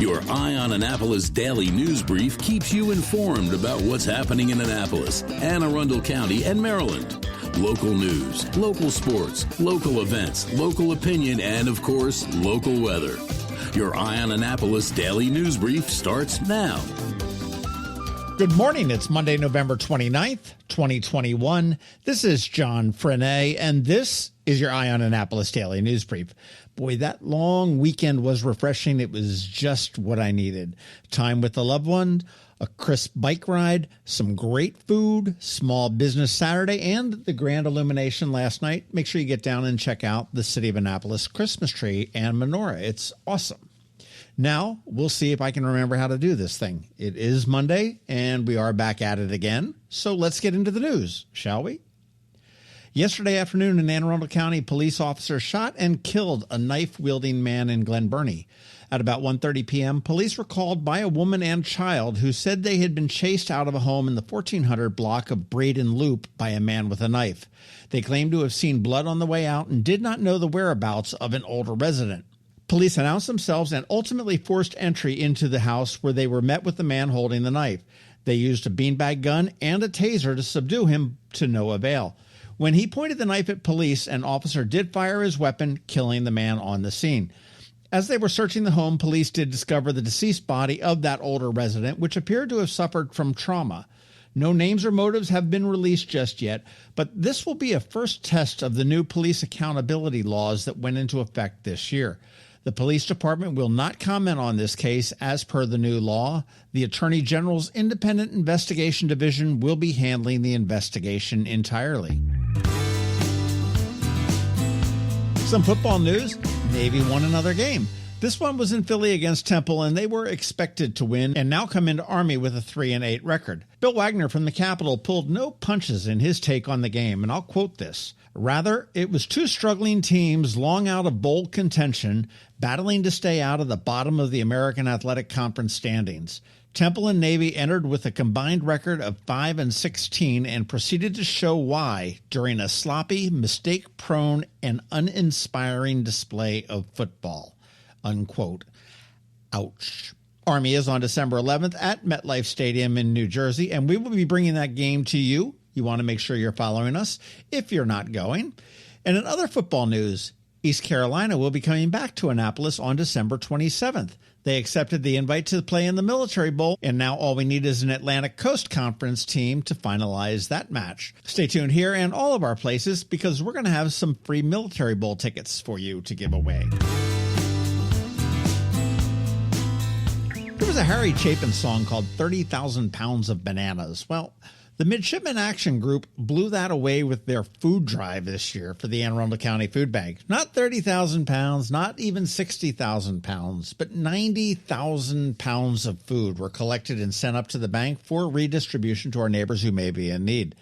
Your Eye on Annapolis daily news brief keeps you informed about what's happening in Annapolis, Anne Arundel County, and Maryland. Local news, local sports, local events, local opinion, and, of course, local weather. Your Eye on Annapolis daily news brief starts now. Good morning. It's Monday, November 29th, 2021. This is John Frenaye, and this is your Eye on Annapolis daily news brief. Boy, that long weekend was refreshing. It was just what I needed. Time with a loved one, a crisp bike ride, some great food, small business Saturday, and the grand illumination last night. Make sure you get down and check out the City of Annapolis Christmas tree and menorah. It's awesome. Now, we'll see if I can remember how to do this thing. It is Monday, and we are back at it again. So let's get into the news, shall we? Yesterday afternoon, an Anne Arundel County police officer shot and killed a knife-wielding man in Glen Burnie. At about 1:30 p.m., police were called by a woman and child who said they had been chased out of a home in the 1400 block of Braden Loop by a man with a knife. They claimed to have seen blood on the way out and did not know the whereabouts of an older resident. Police announced themselves and ultimately forced entry into the house, where they were met with the man holding the knife. They used a beanbag gun and a taser to subdue him, to no avail. When he pointed the knife at police, an officer did fire his weapon, killing the man on the scene. As they were searching the home, police did discover the deceased body of that older resident, which appeared to have suffered from trauma. No names or motives have been released just yet, but this will be a first test of the new police accountability laws that went into effect this year. The police department will not comment on this case as per the new law. The Attorney General's Independent Investigation Division will be handling the investigation entirely. Some football news. Navy won another game. This one was in Philly against Temple, and they were expected to win and now come into Army with a 3-8 record. Bill Wagner from the Capitol pulled no punches in his take on the game, and I'll quote this. Rather, it was two struggling teams long out of bowl contention, battling to stay out of the bottom of the American Athletic Conference standings. Temple and Navy entered with a combined record of 5-16 and proceeded to show why during a sloppy, mistake-prone, and uninspiring display of football. Unquote. Ouch. Army is on December 11th at MetLife Stadium in New Jersey, and we will be bringing that game to you. You want to make sure you're following us if you're not going. And in other football news, East Carolina will be coming back to Annapolis on December 27th. They accepted the invite to play in the Military Bowl, and now all we need is an Atlantic Coast Conference team to finalize that match. Stay tuned here and all of our places, because we're going to have some free Military Bowl tickets for you to give away. There was a Harry Chapin song called 30,000 Pounds of Bananas. Well, the Midshipman Action Group blew that away with their food drive this year for the Anne Arundel County Food Bank. Not 30,000 pounds, not even 60,000 pounds, but 90,000 pounds of food were collected and sent up to the bank for redistribution to our neighbors who may be in need.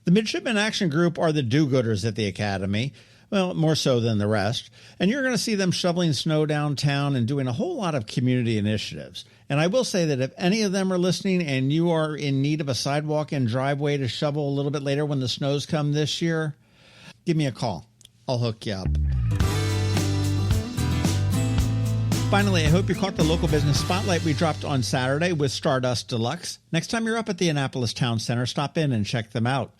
The Midshipman Action Group are the do-gooders at the Academy. Well, more so than the rest. And you're going to see them shoveling snow downtown and doing a whole lot of community initiatives. And I will say that if any of them are listening and you are in need of a sidewalk and driveway to shovel a little bit later when the snows come this year, give me a call. I'll hook you up. Finally, I hope you caught the local business spotlight we dropped on Saturday with Stardust Deluxe. Next time you're up at the Annapolis Town Center, stop in and check them out.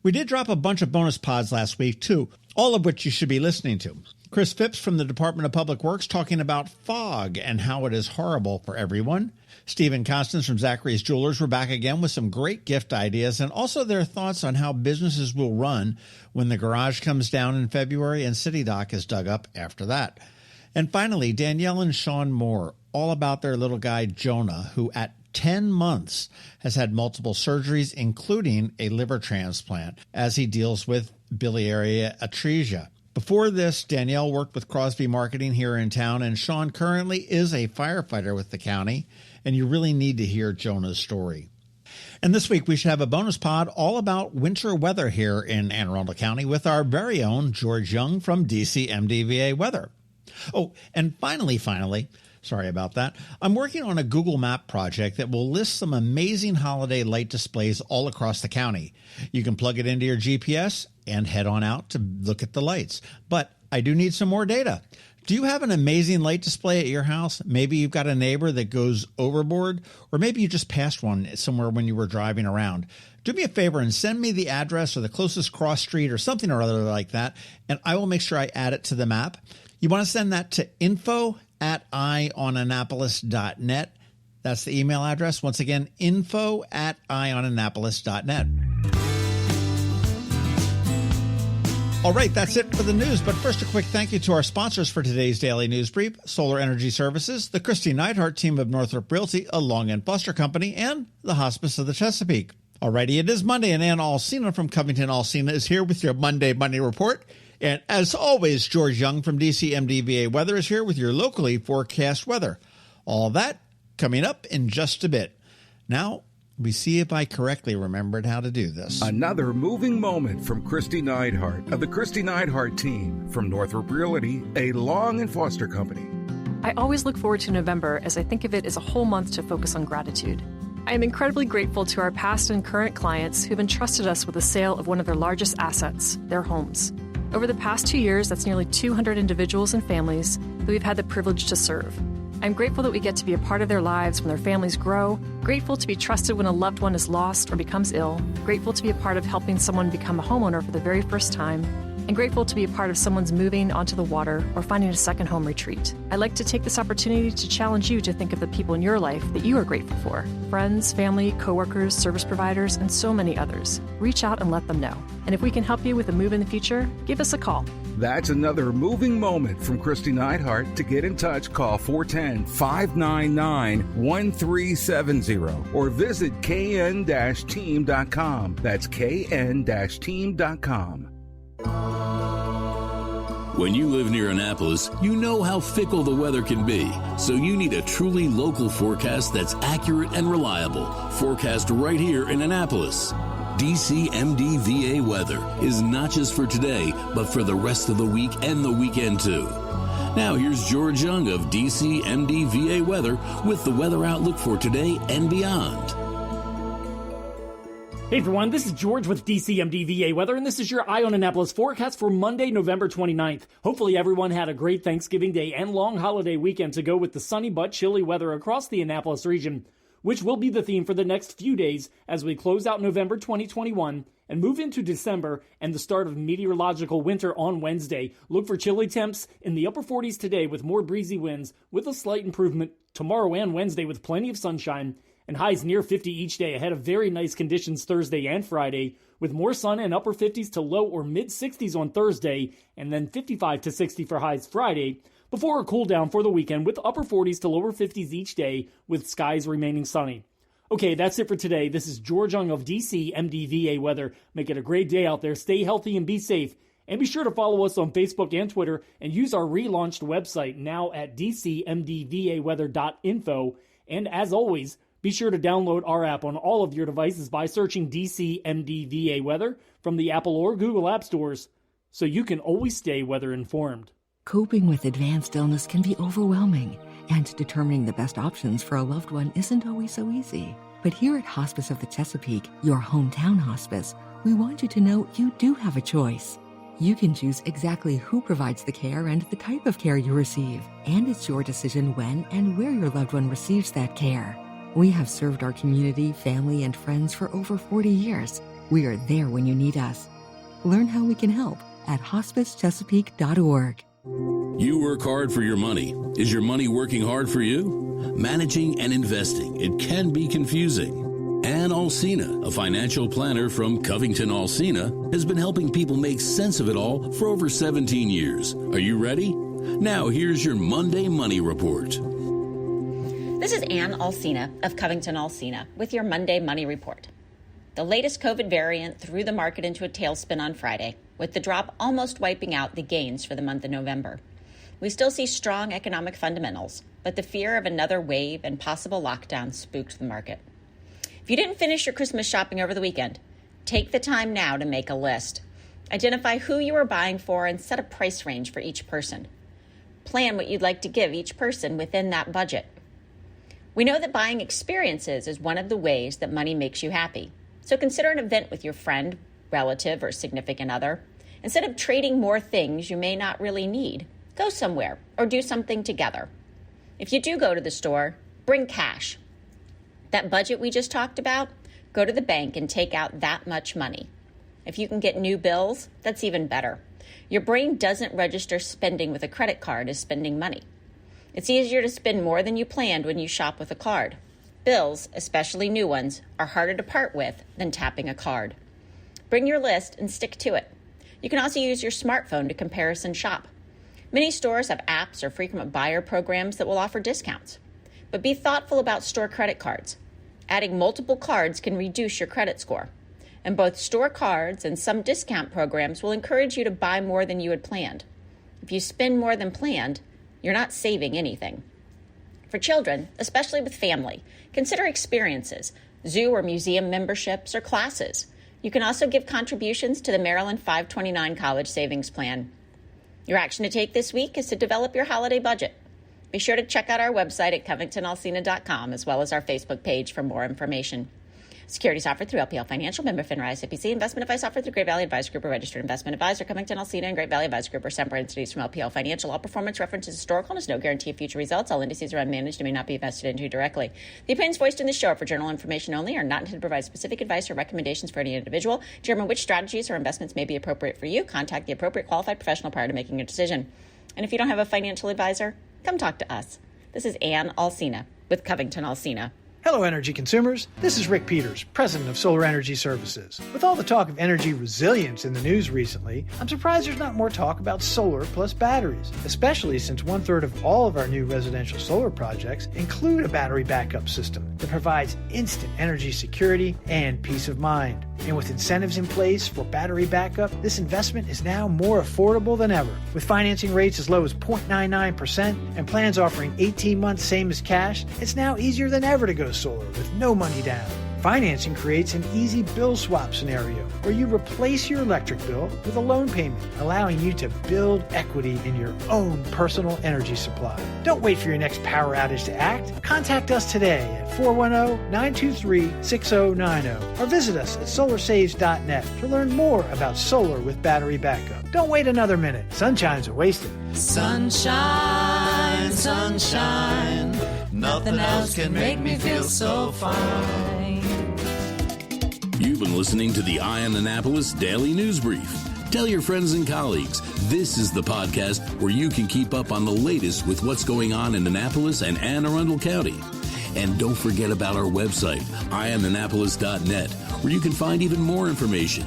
We did drop a bunch of bonus pods last week, too, all of which you should be listening to. Chris Phipps from the Department of Public Works talking about fog and how it is horrible for everyone. Steve and Constance from Zachary's Jewelers were back again with some great gift ideas and also their thoughts on how businesses will run when the garage comes down in February and City Dock is dug up after that. And finally, Danielle and Sean Moore, all about their little guy Jonah, who at 10 months has had multiple surgeries, including a liver transplant, as he deals with biliary atresia. Before this, Danielle worked with Crosby Marketing here in town, and Sean currently is a firefighter with the county, and you really need to hear Jonah's story. And this week, we should have a bonus pod all about winter weather here in Anne Arundel County with our very own George Young from DC MDVA Weather. Oh, and finally, sorry about that, I'm working on a Google Map project that will list some amazing holiday light displays all across the county. You can plug it into your GPS and head on out to look at the lights. But I do need some more data. Do you have an amazing light display at your house? Maybe you've got a neighbor that goes overboard, or maybe you just passed one somewhere when you were driving around. Do me a favor and send me the address or the closest cross street or something or other like that, and I will make sure I add it to the map. You want to send that to info@eyeonannapolis.net. That's the email address. Once again, info@eyeonannapolis.net. All right, that's it for the news. But first, a quick thank you to our sponsors for today's Daily News Brief: Solar Energy Services, the Kristi Neidhardt Team of Northrop Realty, a Long and Buster Company, and the Hospice of the Chesapeake. Alrighty, it is Monday, and Anne Arundel from CovingtonAlsina is here with your Monday Money Report. And as always, George Young from DCMDVA Weather is here with your locally forecast weather. All that coming up in just a bit. Now, we see if I correctly remembered how to do this. Another moving moment from Kristi Neidhardt of the Kristi Neidhardt Team from Northrop Realty, a Long and Foster Company. I always look forward to November as I think of it as a whole month to focus on gratitude. I am incredibly grateful to our past and current clients who've entrusted us with the sale of one of their largest assets, their homes. Over the past 2 years, that's nearly 200 individuals and families that we've had the privilege to serve. I'm grateful that we get to be a part of their lives when their families grow, grateful to be trusted when a loved one is lost or becomes ill, grateful to be a part of helping someone become a homeowner for the very first time, and grateful to be a part of someone's moving onto the water or finding a second home retreat. I'd like to take this opportunity to challenge you to think of the people in your life that you are grateful for: friends, family, coworkers, service providers, and so many others. Reach out and let them know. And if we can help you with a move in the future, give us a call. That's another moving moment from Kristi Neidhardt. To get in touch, call 410-599-1370 or visit kn-team.com. That's kn-team.com. When you live near Annapolis, you know how fickle the weather can be. So you need a truly local forecast that's accurate and reliable. Forecast right here in Annapolis. DCMDVA weather is not just for today, but for the rest of the week and the weekend too. Now here's George Young of DCMDVA weather with the weather outlook for today and beyond. Hey everyone, this is George with DCMDVA Weather, and this is your Eye on Annapolis forecast for Monday, November 29th. Hopefully everyone had a great Thanksgiving Day and long holiday weekend to go with the sunny but chilly weather across the Annapolis region, which will be the theme for the next few days as we close out November 2021 and move into December and the start of meteorological winter on Wednesday. Look for chilly temps in the upper 40s today with more breezy winds, with a slight improvement tomorrow and Wednesday with plenty of sunshine, and highs near 50 each day ahead of very nice conditions Thursday and Friday, with more sun and upper 50s to low or mid 60s on Thursday, and then 55 to 60 for highs Friday, before a cool down for the weekend with upper 40s to lower 50s each day, with skies remaining sunny. Okay, that's it for today. This is George Young of DCMDVA Weather. Make it a great day out there. Stay healthy and be safe. And be sure to follow us on Facebook and Twitter, and use our relaunched website now at dcmdvaweather.info. And as always, be sure to download our app on all of your devices by searching DCMDVA Weather from the Apple or Google App Stores, so you can always stay weather informed. Coping with advanced illness can be overwhelming, and determining the best options for a loved one isn't always so easy. But here at Hospice of the Chesapeake, your hometown hospice, we want you to know you do have a choice. You can choose exactly who provides the care and the type of care you receive, and it's your decision when and where your loved one receives that care. We have served our community, family, and friends for over 40 years. We are there when you need us. Learn how we can help at hospicechesapeake.org. You work hard for your money. Is your money working hard for you? Managing and investing, it can be confusing. Anne Arundel, a financial planner from CovingtonAlsina, has been helping people make sense of it all for over 17 years. Are you ready? Now here's your Monday Money Report. This is Anne Alsina of CovingtonAlsina with your Monday Money Report. The latest COVID variant threw the market into a tailspin on Friday, with the drop almost wiping out the gains for the month of November. We still see strong economic fundamentals, but the fear of another wave and possible lockdown spooked the market. If you didn't finish your Christmas shopping over the weekend, take the time now to make a list. Identify who you are buying for and set a price range for each person. Plan what you'd like to give each person within that budget. We know that buying experiences is one of the ways that money makes you happy. So consider an event with your friend, relative, or significant other. Instead of trading more things you may not really need, Go somewhere or do something together. If you do go to the store, bring cash. That budget we just talked about, go to the bank and take out that much money. If you can get new bills, that's even better. Your brain doesn't register spending with a credit card as spending money. It's easier to spend more than you planned when you shop with a card. Bills, especially new ones, are harder to part with than tapping a card. Bring your list and stick to it. You can also use your smartphone to comparison shop. Many stores have apps or frequent buyer programs that will offer discounts. But be thoughtful about store credit cards. Adding multiple cards can reduce your credit score. And both store cards and some discount programs will encourage you to buy more than you had planned. If you spend more than planned, you're not saving anything. For children, especially with family, consider experiences, zoo or museum memberships, or classes. You can also give contributions to the Maryland 529 College Savings Plan. Your action to take this week is to develop your holiday budget. Be sure to check out our website at CovingtonAlsina.com as well as our Facebook page for more information. Securities offered through LPL Financial, member FINRA SIPC. Investment advice offered through Great Valley Advisor Group, a registered investment advisor. Covington Alsina and Great Valley Advisor Group are separate entities from LPL Financial. All performance references historical and is no guarantee of future results. All indices are unmanaged and may not be invested into directly. The opinions voiced in this show are for general information only, are not intended to provide specific advice or recommendations for any individual. To determine which strategies or investments may be appropriate for you, contact the appropriate qualified professional prior to making a decision. And if you don't have a financial advisor, come talk to us. This is Anne Arundel with Covington Alsina. Hello, energy consumers. This is Rick Peters, president of Solar Energy Services. With all the talk of energy resilience in the news recently, I'm surprised there's not more talk about solar plus batteries, especially since 1/3 of all of our new residential solar projects include a battery backup system that provides instant energy security and peace of mind. And with incentives in place for battery backup, this investment is now more affordable than ever. With financing rates as low as 0.99% and plans offering 18 months same as cash, it's now easier than ever to go solar with no money down. Financing creates an easy bill swap scenario where you replace your electric bill with a loan payment, allowing you to build equity in your own personal energy supply. Don't wait for your next power outage to act. Contact us today at 410-923-6090 or visit us at solarsaves.net to learn more about solar with battery backup. Don't wait another minute. Sunshine's are wasted. Sunshine, sunshine, nothing else can make me feel so fine. You've been listening to the Eye on Annapolis Daily News Brief. Tell your friends and colleagues, this is the podcast where you can keep up on the latest with what's going on in Annapolis and Anne Arundel County. And don't forget about our website, eyeonannapolis.net, where you can find even more information.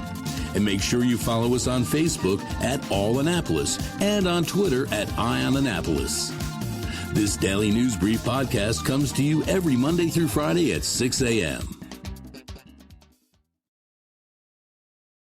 And make sure you follow us on Facebook at All Annapolis and on Twitter at Eye on Annapolis. This Daily News Brief podcast comes to you every Monday through Friday at 6 a.m.